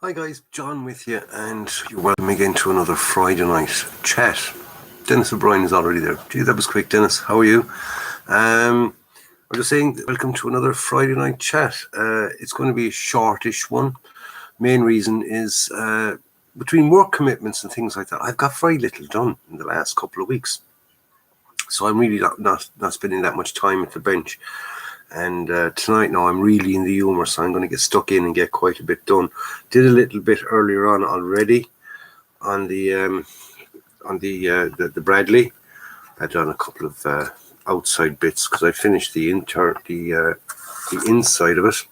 Hi guys, John with you, and you're welcome again to another Friday night chat. Dennis O'Brien is already there. Gee, that was quick, Dennis. How are you? I'm just saying, welcome to another Friday night chat. It's going to be a shortish one. Main reason is between work commitments and things like that, I've got very little done in the last couple of weeks. So I'm really not spending that much time at the bench. And tonight now I'm really in the humour, so I'm going to get stuck in and get quite a bit done. Did a little bit earlier on already on the Bradley. I've done a couple of outside bits because I finished the inside of it.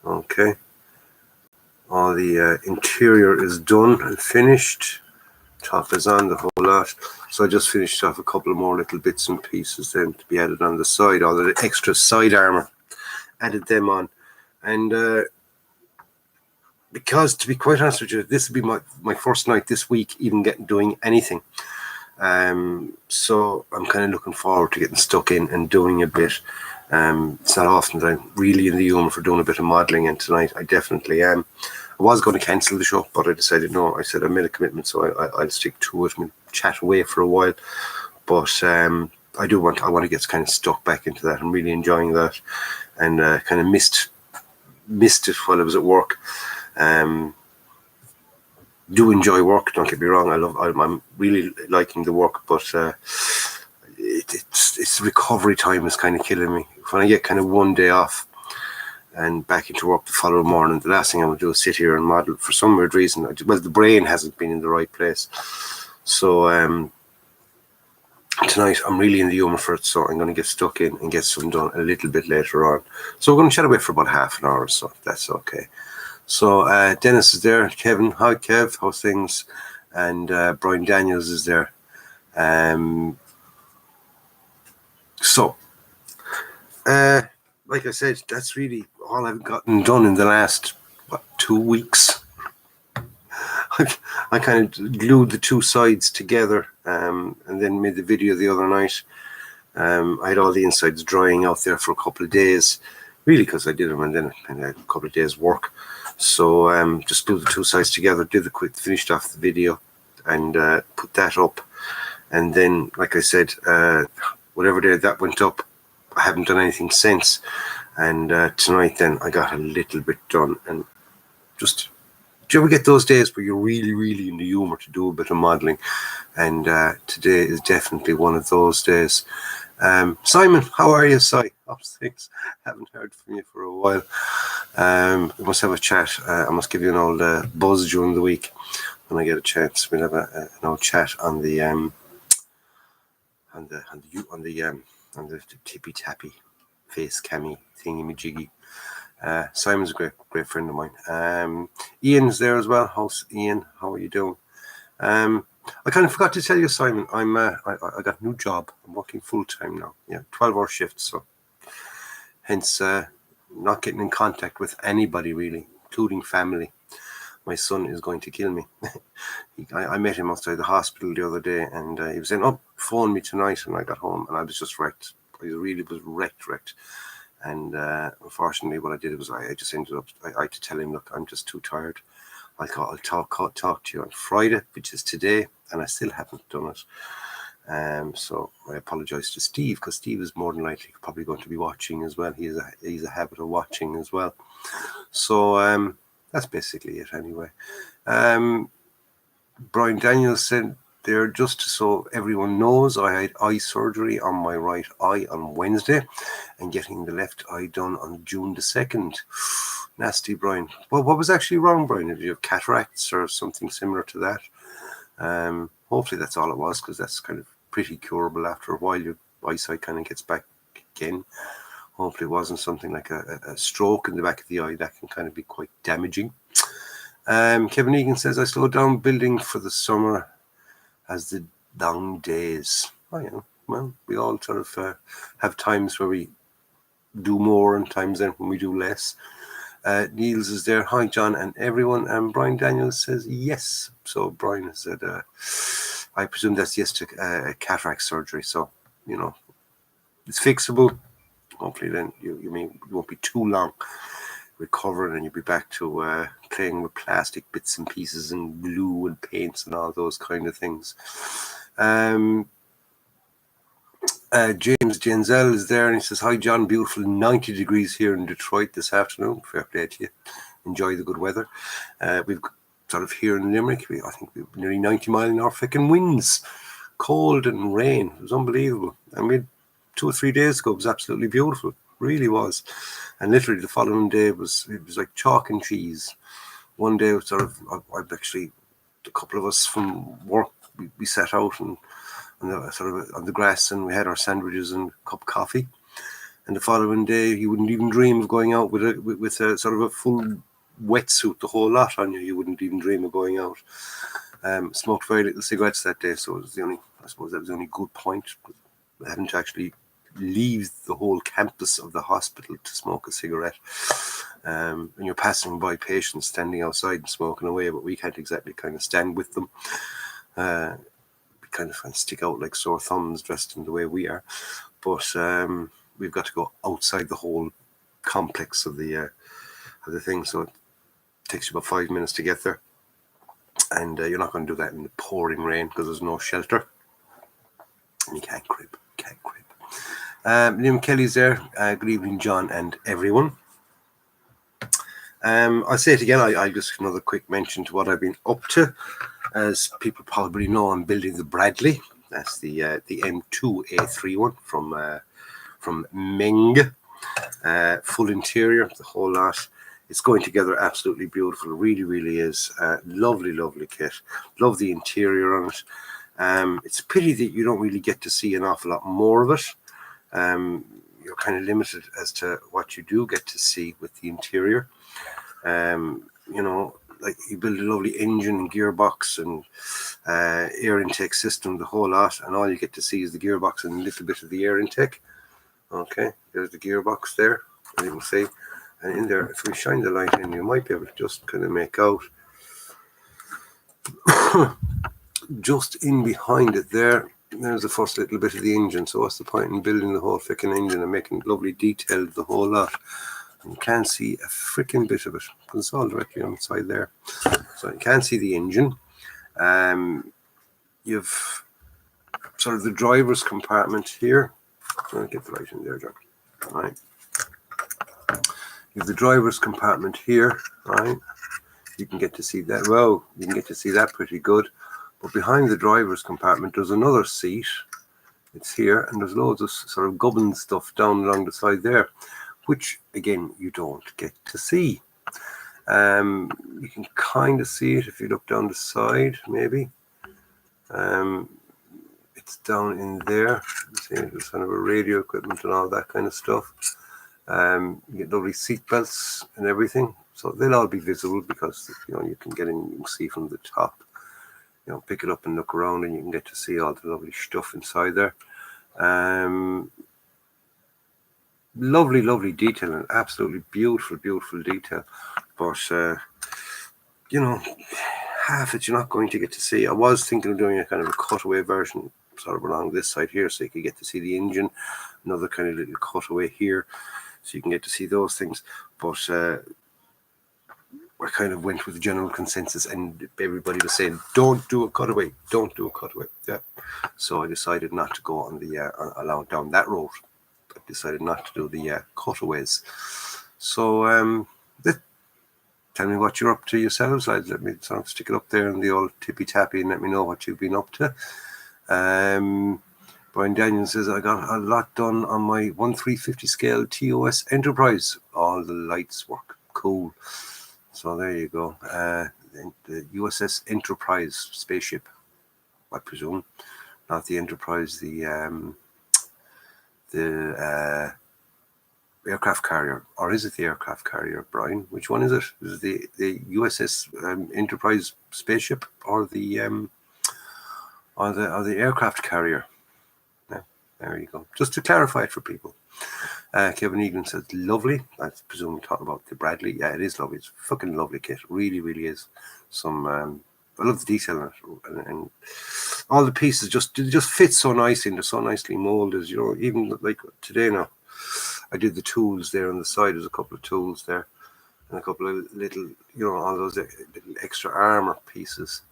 Okay, all the interior is done and finished. Top is on, the whole lot. So I just finished off a couple of more little bits and pieces then to be added on the side. All the extra side armour, added them on. And because, to be quite honest with you, this will be my first night this week even doing anything. So I'm kind of looking forward to getting stuck in and doing a bit. It's not often that I'm really in the humour for doing a bit of modelling, and tonight I definitely am. I was going to cancel the show, but I decided no. I said I made a commitment, so I'll stick to it and chat away for a while. But I want to get kind of stuck back into that. I'm really enjoying that, and kind of missed it while I was at work. Do enjoy work, don't get me wrong. I'm really liking the work, but it's recovery time is kind of killing me. When I get kind of one day off and back into work the following morning, the last thing I want to do is sit here and model. For some weird reason, the brain hasn't been in the right place. So tonight I'm really in the humour for it, so I'm going to get stuck in and get some done a little bit later on. So we're going to chat away for about half an hour or so, if that's okay. So Dennis is there, Kevin, hi Kev, how's things? And Brian Daniels is there. Like I said, that's really all I've gotten done in the last 2 weeks. I kind of glued the two sides together and then made the video the other night. I had all the insides drying out there for a couple of days, really, because I did them and then I had a couple of days work. So just glued the two sides together, finished off the video and put that up. And then, like I said, whatever day that went up, I haven't done anything since. And tonight then I got a little bit done. And just, do you ever get those days where you're really, really in the humour to do a bit of modelling? And today is definitely one of those days. Simon, how are you, Si? Things. Haven't heard from you for a while. We must have a chat. I must give you an old buzz during the week when I get a chance. We'll have an old chat on the tippy tappy face cammy thingy jiggy. Simon's a great friend of mine. Ian's there as well. How's Ian? How are you doing? I kind of forgot to tell you, Simon. I got a new job. I'm working full time now. 12-hour shifts. So hence not getting in contact with anybody really, including family. My son is going to kill me. I met him outside the hospital the other day, and he was saying, "Oh, phone me tonight." And I got home, and I was just wrecked. I really was wrecked. And unfortunately, what I did was I just ended up. I had to tell him, "Look, I'm just too tired. I'll talk to you on Friday, which is today," and I still haven't done it. So I apologise to Steve, because Steve is more than likely probably going to be watching as well. He's a habit of watching as well. So that's basically it anyway. Brian Daniels said there, just so everyone knows, I had eye surgery on my right eye on Wednesday and getting the left eye done on June the 2nd. Nasty, Brian. Well, what was actually wrong, Brian? Did you have cataracts or something similar to that? Hopefully that's all it was, because that's kind of pretty curable after a while. Your eyesight kind of gets back again. Hopefully it wasn't something like a stroke in the back of the eye. That can kind of be quite damaging. Kevin Egan says, I slowed down building for the summer as the long days. Well, we all sort of have times where we do more and times then when we do less. Niels is there. Hi, John and everyone. And Brian Daniels says yes. So Brian has said, I presume that's yes to cataract surgery. So, it's fixable. Hopefully then you won't be too long recovering, and you'd be back to playing with plastic bits and pieces and glue and paints and all those kind of things. James Genzel is there, and he says, "Hi John, beautiful 90 degrees here in Detroit this afternoon. Fair play to you. Enjoy the good weather. We've sort of here in Limerick, I think we've nearly 90 mile an hour fucking winds, cold and rain. It was unbelievable. And we had 2 or 3 days ago, it was absolutely beautiful. Really was. And literally the following day it was like chalk and cheese. One day it was I've actually, a couple of us from work, we sat out and on the grass, and we had our sandwiches and a cup of coffee. And the following day, you wouldn't even dream of going out with a sort of a full wetsuit, the whole lot on you. You wouldn't even dream of going out. Smoked very little cigarettes that day, so it was I suppose that was the only good point. Having to actually leave the whole campus of the hospital to smoke a cigarette. And you're passing by patients standing outside and smoking away, but we can't exactly kind of stand with them. Kind of stick out like sore thumbs dressed in the way we are, but we've got to go outside the whole complex of the thing, so it takes you about 5 minutes to get there, and you're not going to do that in the pouring rain because there's no shelter, and you can't crib. Liam Kelly's there. Good evening, John and everyone. I'll say it again. I just another quick mention to what I've been up to. As people probably know, I'm building the Bradley. That's the M2A31 from Meng. Full interior, the whole lot. It's going together absolutely beautiful. It really, really is. Lovely, lovely kit. Love the interior on it. It's a pity that you don't really get to see an awful lot more of it. You're kind of limited as to what you do get to see with the interior. Like you build a lovely engine and gearbox and air intake system, the whole lot, and all you get to see is the gearbox and a little bit of the air intake. Okay, there's the gearbox there, as you can see. And in there, if we shine the light in, you might be able to just kind of make out just in behind it there. There's the first little bit of the engine. So what's the point in building the whole freaking engine and making it lovely detailed, the whole lot? You can't see a freaking bit of it because it's all directly on the side there. So you can't see the engine. You've sort of the driver's compartment here. I'll get the light in there, John. All right. You have the driver's compartment here, right? You can get to see that. Well, you can get to see that pretty good. But behind the driver's compartment, there's another seat. It's here, and there's loads of sort of gubbin stuff down along the side there, which again you don't get to see. You can kind of see it if you look down the side, maybe. It's down in there. You see, there's kind of a radio equipment and all that kind of stuff. You get lovely seat belts and everything, so they'll all be visible because you can get in, you can see from the top. Pick it up and look around, and you can get to see all the lovely stuff inside there. Lovely, lovely detail, and absolutely beautiful, beautiful detail. But half it you're not going to get to see. I was thinking of doing a kind of a cutaway version, sort of along this side here, so you could get to see the engine. Another kind of little cutaway here, so you can get to see those things. But I kind of went with the general consensus, and everybody was saying, "Don't do a cutaway, don't do a cutaway." Yeah, so I decided not to go on the along down that road. I decided not to do the cutaways. So tell me what you're up to yourselves. Let me sort of stick it up there in the old tippy tappy and let me know what you've been up to. Brian Daniel says, I got a lot done on my 1/350 scale TOS Enterprise. All the lights work. Cool. So there you go. The USS Enterprise spaceship, I presume. Not the Enterprise, the aircraft carrier. Or is it the aircraft carrier, Brian? Which one is it? Is it the USS Enterprise spaceship or the aircraft carrier? Yeah, there you go. Just to clarify it for people. Kevin Egan says, lovely. I presume we're talking about the Bradley. Yeah, it is lovely. It's a fucking lovely kit. Really, really is. I love the detail in it. And all the pieces just fit so nicely, and they're so nicely molded. Even like today now, I did the tools there on the side. There's a couple of tools there. and a couple of little, all those little extra armor pieces,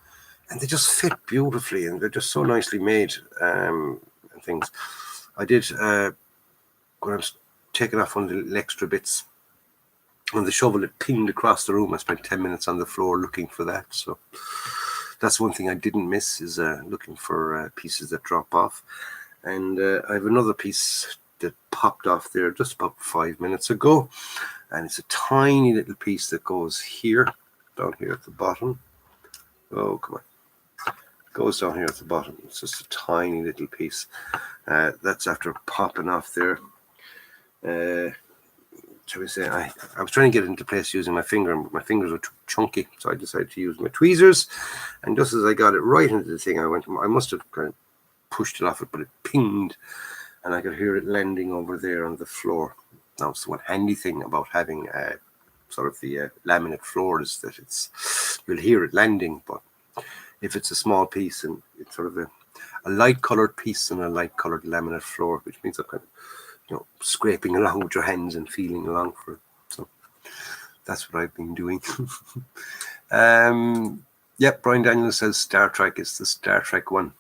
and they just fit beautifully, and they're just so nicely made, and things. I did when I was taking off one of the little extra bits on the shovel, it pinged across the room. I spent 10 minutes on the floor looking for that. So that's one thing I didn't miss, is looking for pieces that drop off. And I have another piece that popped off there just about 5 minutes ago, and it's a tiny little piece that goes here, down here at the bottom. Oh, come on. It goes down here at the bottom. It's just a tiny little piece. That's after popping off there. Shall we say, I was trying to get it into place using my finger, and my fingers were too chunky, so I decided to use my tweezers. And just as I got it right into the thing, I must have kind of pushed it off it, but it pinged, and I could hear it landing over there on the floor. Now, so one handy thing about having sort of the laminate floor is that you'll hear it landing, but if it's a small piece and it's sort of a light colored piece and a light colored laminate floor, which means I'm kind of scraping along with your hands and feeling along for it. So that's what I've been doing. Yep, Brian Daniels says Star Trek is the Star Trek one.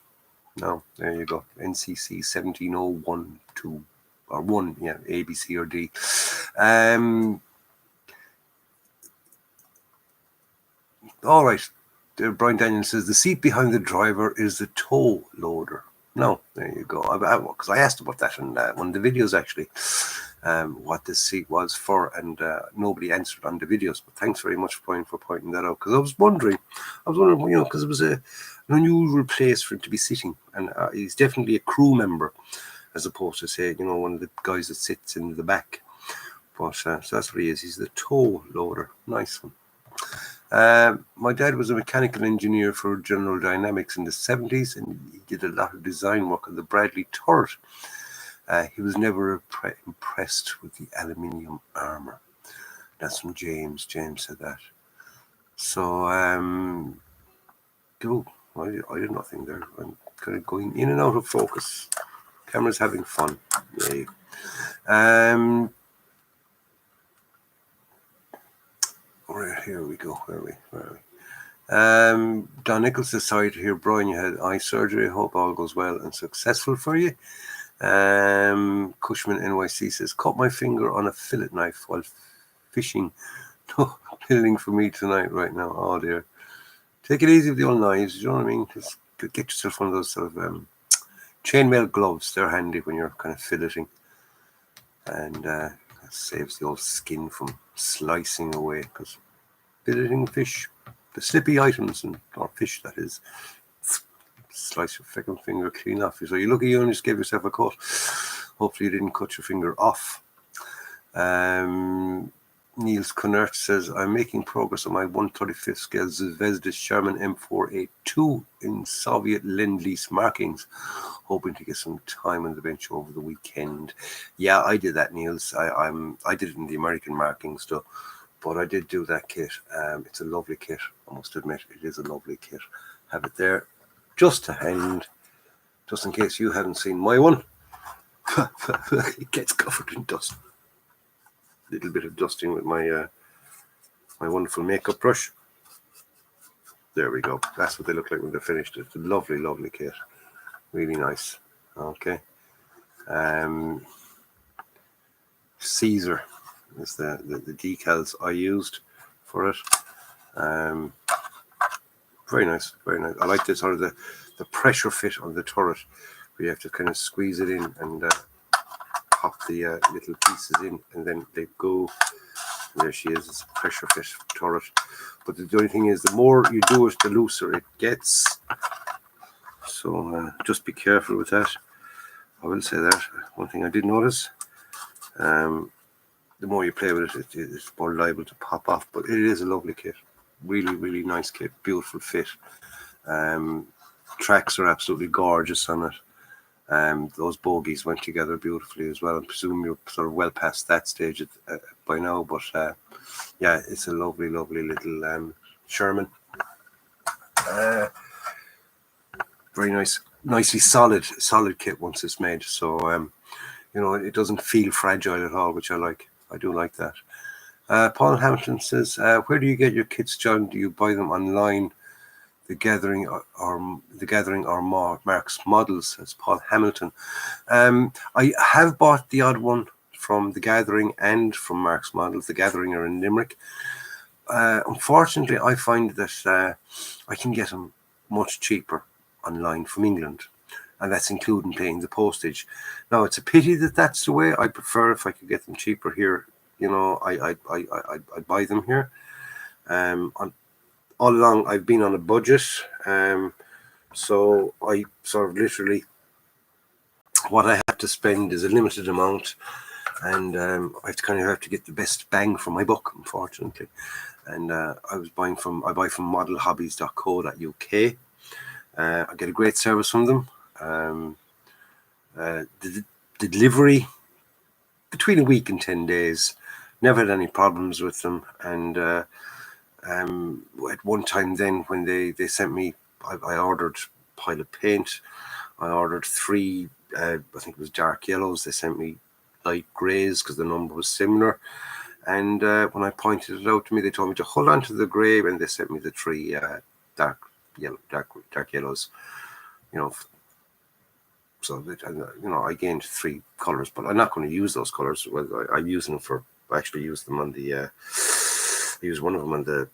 No, there you go. NCC 17012 or 1, yeah, A, B, C, or D. All right. Brian Daniels says the seat behind the driver is the tow loader. No, there you go. Because I asked about that in one of the videos, actually, what this seat was for, and nobody answered on the videos. But thanks very much, Brian, for pointing that out. Because I was wondering, because it was an unusual place for him to be sitting, and he's definitely a crew member, as opposed to, say, one of the guys that sits in the back. But so that's what he is. He's the tow loader. Nice one. My dad was a mechanical engineer for General Dynamics in the 70s, and he did a lot of design work on the Bradley turret. He was never impressed with the aluminium armor. That's from James. James said that. So, I did nothing there. I'm kind of going in and out of focus. Camera's having fun. Yay. Here we go. Where are we? Don Nichols is sorry to hear, Brian, you had eye surgery. Hope all goes well and successful for you. Cushman NYC says, cut my finger on a fillet knife while fishing. No pilling for me tonight right now. Oh dear. Take it easy with the old knives, you know what I mean? Just get yourself one of those sort of chainmail gloves. They're handy when you're kind of filleting. And that saves the old skin from slicing away, because filleting fish, the slippy items, or fish that is, slice your second finger clean off. So you're lucky you only just gave yourself a cut. Hopefully you didn't cut your finger off. Niels Connert says, I'm making progress on my 135th scale Zvezda Sherman M482 in Soviet Lend-Lease markings, hoping to get some time on the bench over the weekend. Yeah, I did that, Niels. I did it in the American markings though, but I did do that kit. It's a lovely kit, I must admit. It is a lovely kit. Have it there just to hand, just in case you haven't seen my one. It gets covered in dust. Little bit of dusting with my my wonderful makeup brush. There we go. That's what they look like when they're finished. It's a lovely, lovely kit. Really nice. Okay. Caesar is the decals I used for it. Very nice, very nice. I like this sort of the pressure fit on the turret, where you have to kind of squeeze it in and pop the little pieces in, and then they go. There she is. It's a pressure fit turret. But the only thing is, the more you do it, the looser it gets. So just be careful with that. I will say that. One thing I did notice, the more you play with it, it's more liable to pop off. But it is a lovely kit. Really, really nice kit. Beautiful fit. Tracks are absolutely gorgeous on it. Those bogies went together beautifully as well. I presume you're sort of well past that stage by now, but yeah, it's a lovely, lovely little Sherman. Very nice, nicely solid kit once it's made. So it doesn't feel fragile at all, which I like. I do like that. Paul Hamilton says, where do you get your kits, John? Do you buy them online? The Gathering or Mark's Models, says Paul Hamilton. I have bought the odd one from The Gathering and from Mark's Models. The Gathering are in Limerick. Unfortunately, I find that I can get them much cheaper online from England, and that's including paying the postage. Now, it's a pity that that's the way. I prefer if I could get them cheaper here. I buy them here. All along, I've been on a budget, so I sort of literally, what I have to spend is a limited amount, and I kind of have to get the best bang for my buck, unfortunately. And I buy from modelhobbies.co.uk. I get a great service from them. The delivery between a week and 10 days. Never had any problems with them. And at one time then, when they sent me, I ordered a pile of paint. I ordered 3, I think it was dark yellows. They sent me light greys because the number was similar. And when I pointed it out to me, they told me to hold on to the grey, and they sent me the 3 dark yellows. So that, I gained 3 colours, but I'm not going to use those colours. Well, I'm using them I actually used them on the. I used one of them on the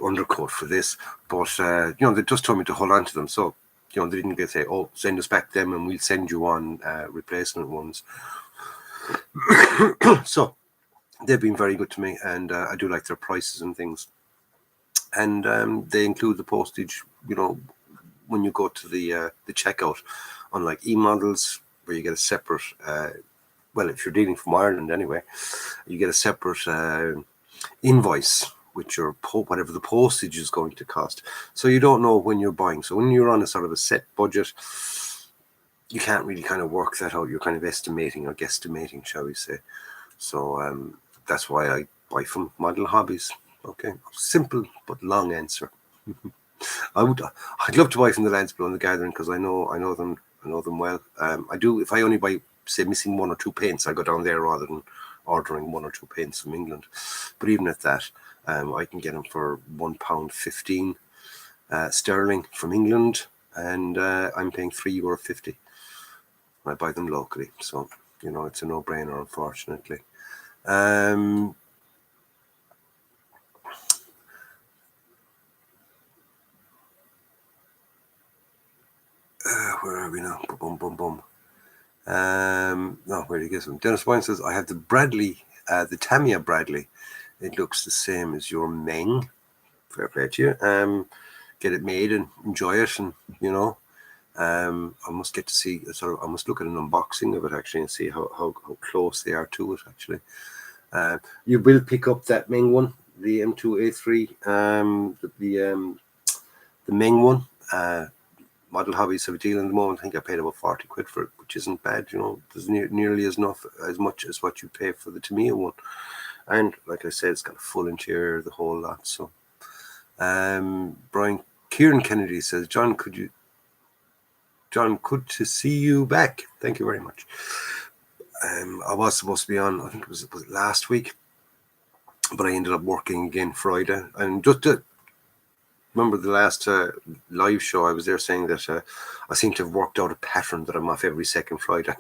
undercoat for this, but they just told me to hold on to them. So they didn't get say, oh, send us back them, and we'll send you on replacement ones. So they've been very good to me, and I do like their prices and things. And they include the postage, when you go to the checkout, unlike e-models where you get a separate, well, if you're dealing from Ireland anyway, you get a separate invoice with your whatever the postage is going to cost. So you don't know when you're buying. So when you're on a sort of a set budget, you can't really kind of work that out. You're kind of estimating or guesstimating, shall we say. So that's why I buy from Model Hobbies. Okay, simple but long answer. I'd love to buy from the Lads Below and the Gathering because I know them well. I do. If I only buy, say, missing 1 or 2 paints, I go down there rather than ordering 1 or 2 paints from England. But even at that, I can get them for £1.15 sterling from England, and I'm paying €3.50. I buy them locally, so it's a no-brainer, unfortunately. Where are we now? Boom. No, where do you get them? Dennis Wine says, I have the Bradley, the Tamiya Bradley. It looks the same as your Meng. Fair play to you. Get it made and enjoy it, and I must get to see. I must look at an unboxing of it actually and see how close they are to it actually. You will pick up that Meng one, the M2A3, the Meng one. Model Hobbies have a deal in the moment. I think I paid about 40 quid for it, which isn't bad. There's nearly as much as what you pay for the Tamiya one. And like I said, it's got a full interior, the whole lot. So, Kieran Kennedy says, John, good to see you back. Thank you very much. I was supposed to be on, I think was it last week, but I ended up working again Friday. And just to remember the last live show, I was there saying that I seem to have worked out a pattern that I'm off every second Friday.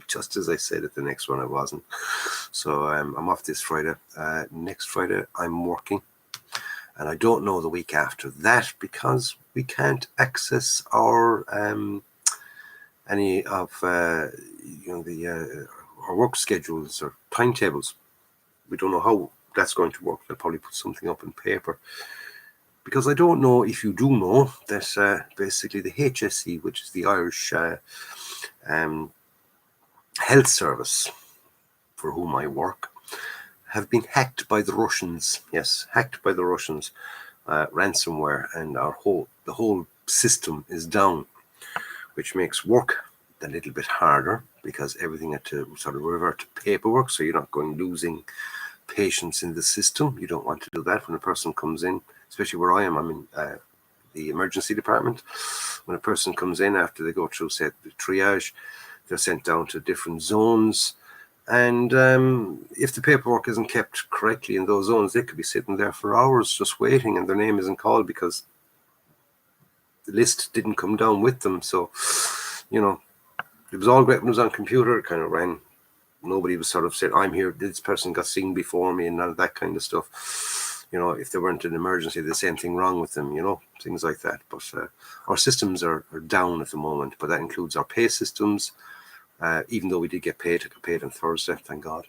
Just as I said at the next one, I wasn't. So I'm off this Friday. Next Friday, I'm working. And I don't know the week after that because we can't access our any of our work schedules or timetables. We don't know how that's going to work. They'll probably put something up in paper. Because I don't know if you do know that basically the HSE, which is the Irish Health Service, for whom I work, have been hacked by the Russians. Yes, hacked by the Russians, ransomware, and the whole system is down, which makes work a little bit harder because everything had to sort of revert to paperwork. So you're not losing patients in the system. You don't want to do that when a person comes in. Especially where I am, I'm in the emergency department. When a person comes in after they go through, say, the triage, they're sent down to different zones. And if the paperwork isn't kept correctly in those zones, they could be sitting there for hours just waiting, and their name isn't called because the list didn't come down with them. So, you know, it was all great when it was on computer. It kind of ran. Nobody was sort of said, I'm here, this person got seen before me, and none of that kind of stuff. You know, if there weren't an emergency, the same thing wrong with them, you know, things like that. But our systems are down at the moment, but that includes our pay systems. Even though we did get paid on Thursday, thank God.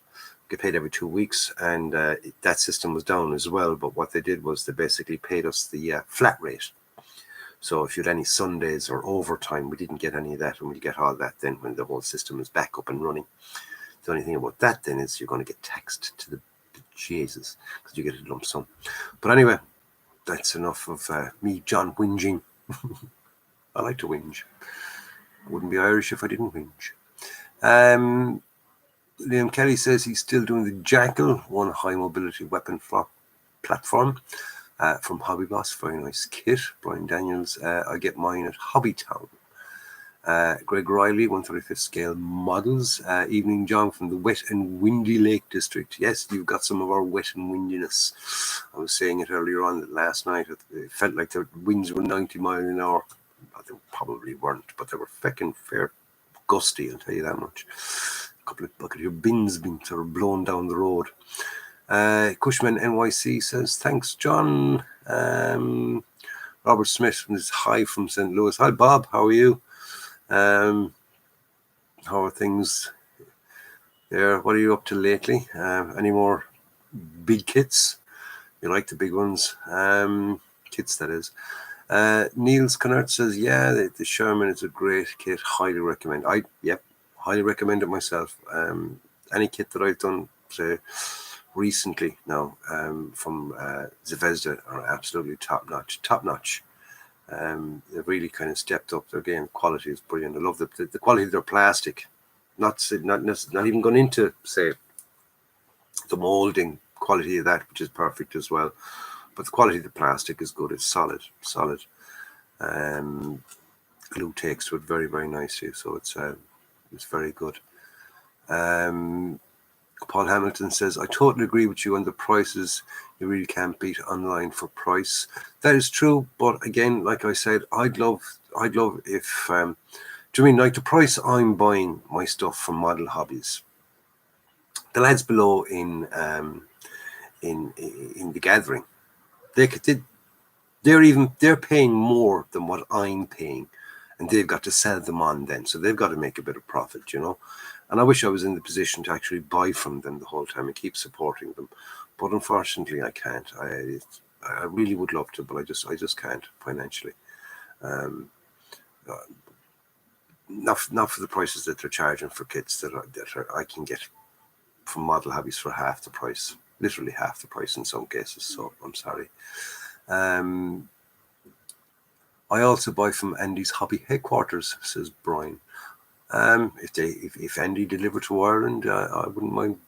Get paid every 2 weeks, and that system was down as well. But what they did was they basically paid us the flat rate. So if you had any Sundays or overtime, we didn't get any of that, and we get all that then when the whole system is back up and running. The only thing about that then is you're going to get taxed to the Jesus because you get a lump sum. But anyway, that's enough of me, John, whinging. I like to whinge. I wouldn't be Irish if I didn't whinge. Liam Kelly says he's still doing the Jackal, one high mobility weapon platform from Hobby Boss. Very nice kit. Brian Daniels, I get mine at Hobbytown. Greg Riley, 135th scale models. Evening John from the wet and windy Lake District. Yes, you've got some of our wet and windiness. I was saying it earlier on that last night. It felt like the winds were 90 miles an hour. They probably weren't, but they were feckin' fair gusty, I'll tell you that much. A couple of bucket of bins being sort of blown down the road. Cushman NYC says, thanks, John. Robert Smith is hi from St. Louis. Hi, Bob. How are you? How are things there? What are you up to lately? Any more big kits? You like the big ones? Kits, that is. Niels Connert says, yeah, the Sherman is a great kit. Highly recommend. Highly recommend it myself. Any kit that I've done, say, recently now from Zvezda are absolutely top notch. They've really kind of stepped up their game. Quality is brilliant. I love the quality of their plastic. Not even going into, say, the molding quality of that, which is perfect as well. But the quality of the plastic is good. It's solid. Glue takes to it very, very nicely. So it's very good. Paul Hamilton says, I totally agree with you on the prices. You really can't beat online for price. That is true, but again, like I said, I'd love if do you mean like the price I'm buying my stuff from Model Hobbies? The lads below in the gathering, they're paying more than what I'm paying, and they've got to sell them on then, so they've got to make a bit of profit, you know. And I wish I was in the position to actually buy from them the whole time and keep supporting them, but unfortunately I can't. I really would love to, but I just can't financially. Not for the prices that they're charging for kits that I can get from Model Hobbies for half the price, literally half the price in some cases. So I'm sorry. I also buy from Andy's Hobby Headquarters, says Brian. If Andy delivered to Ireland, I wouldn't mind.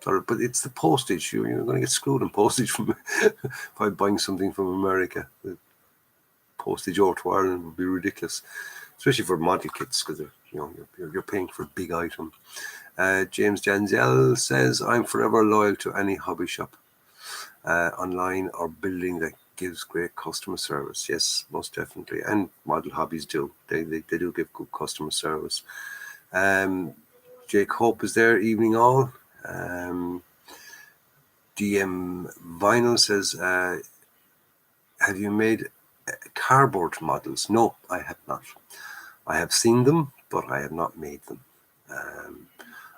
But it's the postage. You're going to get screwed on postage from if I'm buying something from America. The postage over to Ireland would be ridiculous, especially for model kits, because you're paying for a big item. James Janzel says, I'm forever loyal to any hobby shop, online or building that gives great customer service. Yes, most definitely. And Model Hobbies do. They do give good customer service. Jake Hope is there. Evening all. DM Vinyl says, have you made cardboard models? No, I have not. I have seen them, but I have not made them.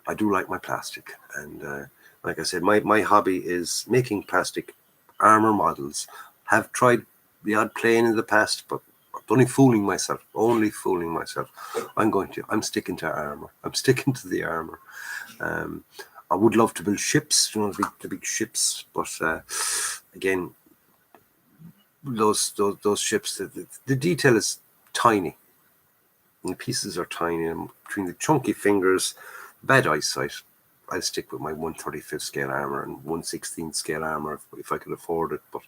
I do like my plastic, and like I said, my hobby is making plastic armor models. Have tried the odd plane in the past, but only fooling myself. I'm sticking to armor. I'm sticking to the armor. I would love to build ships, the big ships, but again, those ships, the detail is tiny, and the pieces are tiny, and between the chunky fingers, bad eyesight, I'll stick with my 135th scale armor and 1/16 scale armor if I can afford it. But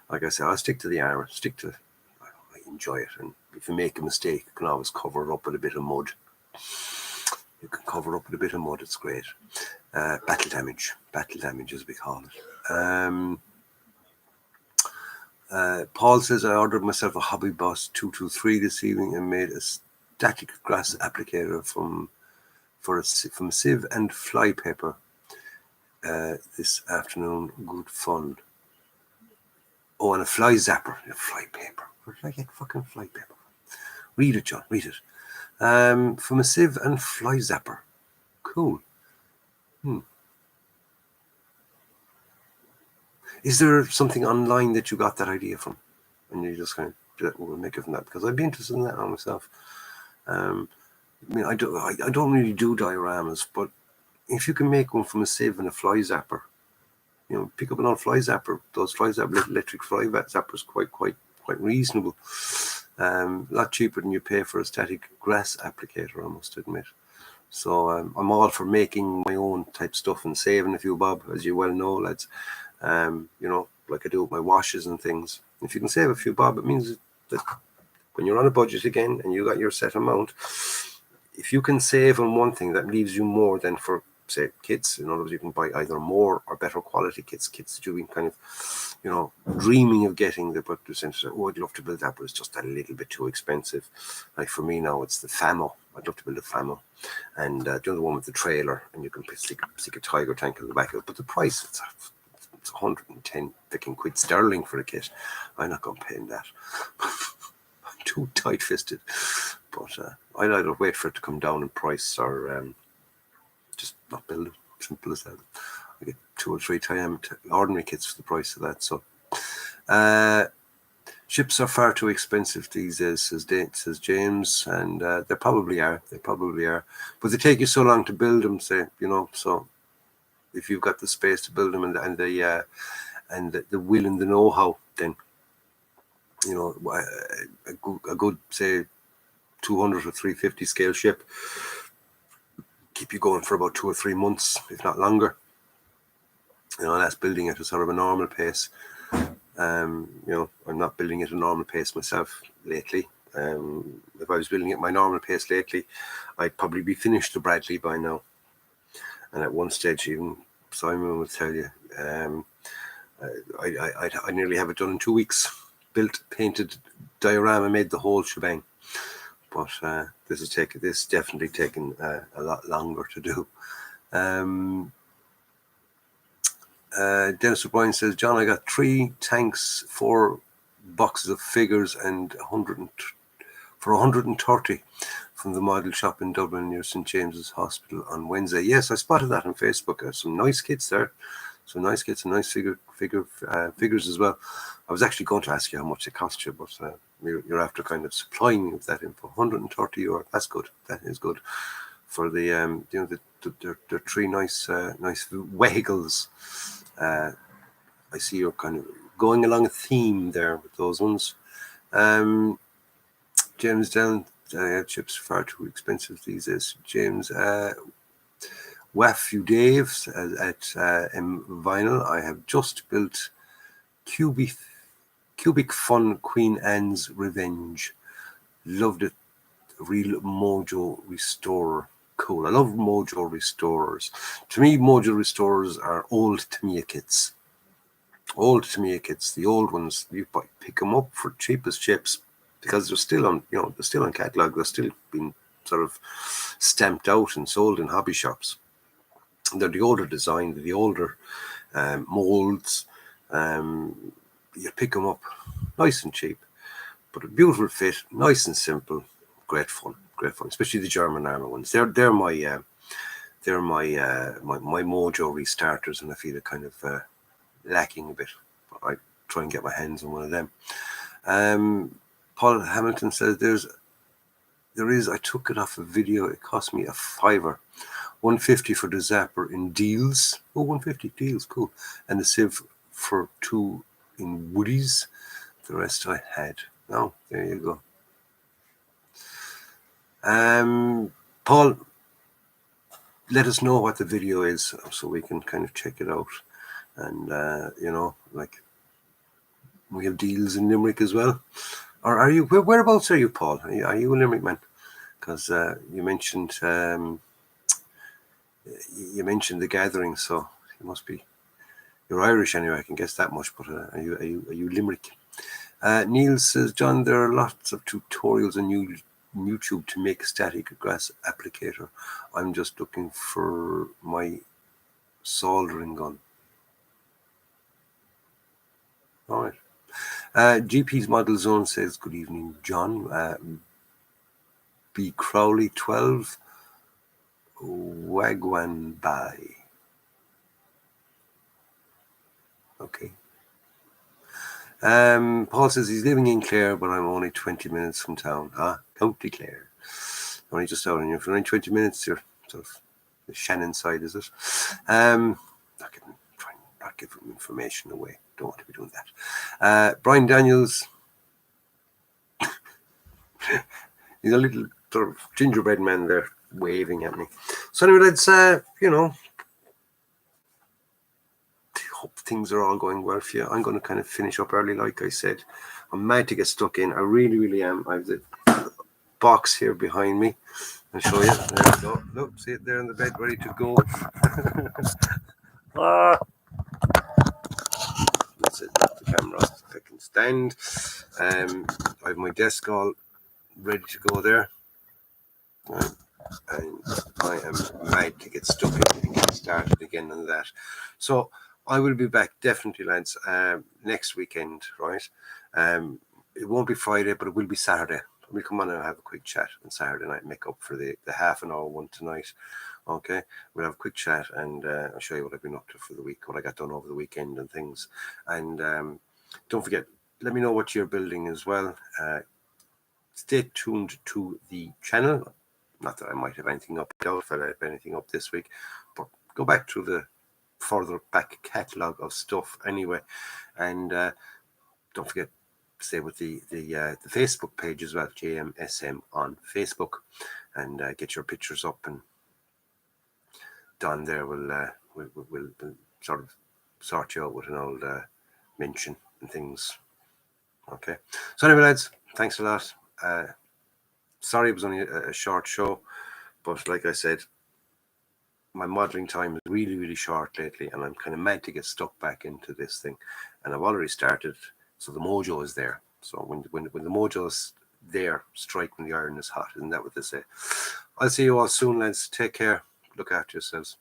like I said, I'll stick to the armor. I enjoy it, and if you make a mistake, you can always cover it up with a bit of mud. You can cover up with a bit of mud. It's great. Battle damage as we call it. Paul says, I ordered myself a Hobby Boss 223 this evening and made a static grass applicator from sieve and flypaper this afternoon. Good fun. Oh, and a fly zapper. A flypaper. Where did I get fucking flypaper? Read it, John. Read it. From a sieve and fly zapper. Cool. Is there something online that you got that idea from? And you just kind of make it from that? Because I'd be interested in that on myself. I mean, I don't really do dioramas, but if you can make one from a sieve and a fly zapper, pick up an old fly zapper. Those fly zapper, electric fly zappers, quite reasonable. A lot cheaper than you pay for a static grass applicator, I must admit. So I'm all for making my own type stuff and saving a few bob, as you well know, lads. Like I do with my washes and things. If you can save a few bob, it means that when you're on a budget again and you got your set amount, if you can save on one thing, that leaves you more than for, say, kits. In other words, you can buy either more or better quality kits that you've been kind of, dreaming of getting, but the sense of, I'd love to build that, but it's just a little bit too expensive. Like for me now, it's the Famo. I'd love to build a Famo. And the other one with the trailer, and you can stick a Tiger tank in the back of it. But the price, it's 110 freaking quid sterling for a kit. I'm not going to pay that. I'm too tight-fisted. But I'd either wait for it to come down in price or just not build it. Simple as that. I get 2 or 3 ordinary kits for the price of that. So ships are far too expensive these days, says James, and they probably are. But they take you so long to build them, so if you've got the space to build them and the will and the know-how, then a good say 200 or 350 scale ship keep you going for about 2 or 3 months, if not longer. That's building it at sort of a normal pace. I'm not building it at a normal pace myself lately. If I was building it at my normal pace lately, I'd probably be finished the Bradley by now. And at one stage, even Simon would tell you, I nearly have it done in 2 weeks. Built, painted, diorama, made the whole shebang. But this is definitely taken a lot longer to do. Dennis O'Brien says, John, I got 3 tanks, 4 boxes of figures, and 130 from the model shop in Dublin near St. James's Hospital on Wednesday. Yes, I spotted that on Facebook. There's some nice kits there. Some nice kits and nice figures as well. I was actually going to ask you how much it cost you, but you're after kind of supplying me with that info. 130 euro. That's good. That is good for the they're 3 nice vehicles. I see you're kind of going along a theme there with those ones. James down. Chips far too expensive these days. James, Wafu Dave at M Vinyl. I have just built Cubic Fun Queen Anne's Revenge. Loved it. Real Mojo Restorer. Cool. I love Mojo Restorers. To me, Mojo Restorers are old Tamiya kits. The old ones, you pick them up for cheapest chips because they're still on, catalog. They're still being sort of stamped out and sold in hobby shops. They're the older design, the older molds. You pick them up nice and cheap, but a beautiful fit, nice and simple, great fun, especially the German armor ones. They're my Mojo restarters, and I feel it kind of lacking a bit. I try and get my hands on one of them. Paul Hamilton says there is. I took it off a video. It cost me a £5, 150 for the zapper in deals. Oh, 150 deals, cool. And the sieve for 2 in woodies. The rest I had. Oh, there you go. Paul, let us know what the video is so we can kind of check it out. And we have deals in Limerick as well. Or are you? Whereabouts are you, Paul? Are you a Limerick man? Because you mentioned You mentioned the gathering, so you must be. You're Irish anyway. I can guess that much. But are you Limerick? Neil says, John, there are lots of tutorials on YouTube to make a static grass applicator. I'm just looking for my soldering gun. All right. GP's Model Zone says, good evening, John. B. Crowley 12, Wagwan Bay. Okay. Paul says he's living in Clare, but I'm only 20 minutes from town. County Clare. Only just out on you. For only 20 minutes, you're sort of the Shannon side, is it? Not give information away. Don't want to be doing that. Brian Daniels. He's a little sort of gingerbread man there waving at me. So anyway, let's, hope things are all going well for you. I'm going to kind of finish up early, like I said. I'm mad to get stuck in. I really, really am. I have the box here behind me. I'll show you. There we go. Look, see it there in the bed, ready to go. That's it. That's the camera. I can stand. I have my desk all ready to go there. And I am mad to get stuck in and get started again on that. So I will be back definitely, lads, next weekend, right? It won't be Friday, but it will be Saturday. We'll come on and have a quick chat on Saturday night, make up for the half an hour one tonight. Okay, we'll have a quick chat and I'll show you what I've been up to for the week, what I got done over the weekend and things. And don't forget, let me know what you're building as well. Stay tuned to the channel. Not that I might have anything up, I doubt if I have anything up this week, but go back to the further back catalogue of stuff anyway. And don't forget, stay with the Facebook page as well, JMSM on Facebook, and get your pictures up. And Don there will sort of sort you out with an old mention and things. Okay. So anyway, lads, thanks a lot. Sorry it was only a short show, but like I said, my modelling time is really, really short lately, and I'm kind of mad to get stuck back into this thing. And I've already started, so the mojo is there. So when the mojo is there, strike when the iron is hot. Isn't that what they say? I'll see you all soon, lads. Take care. Look after yourselves.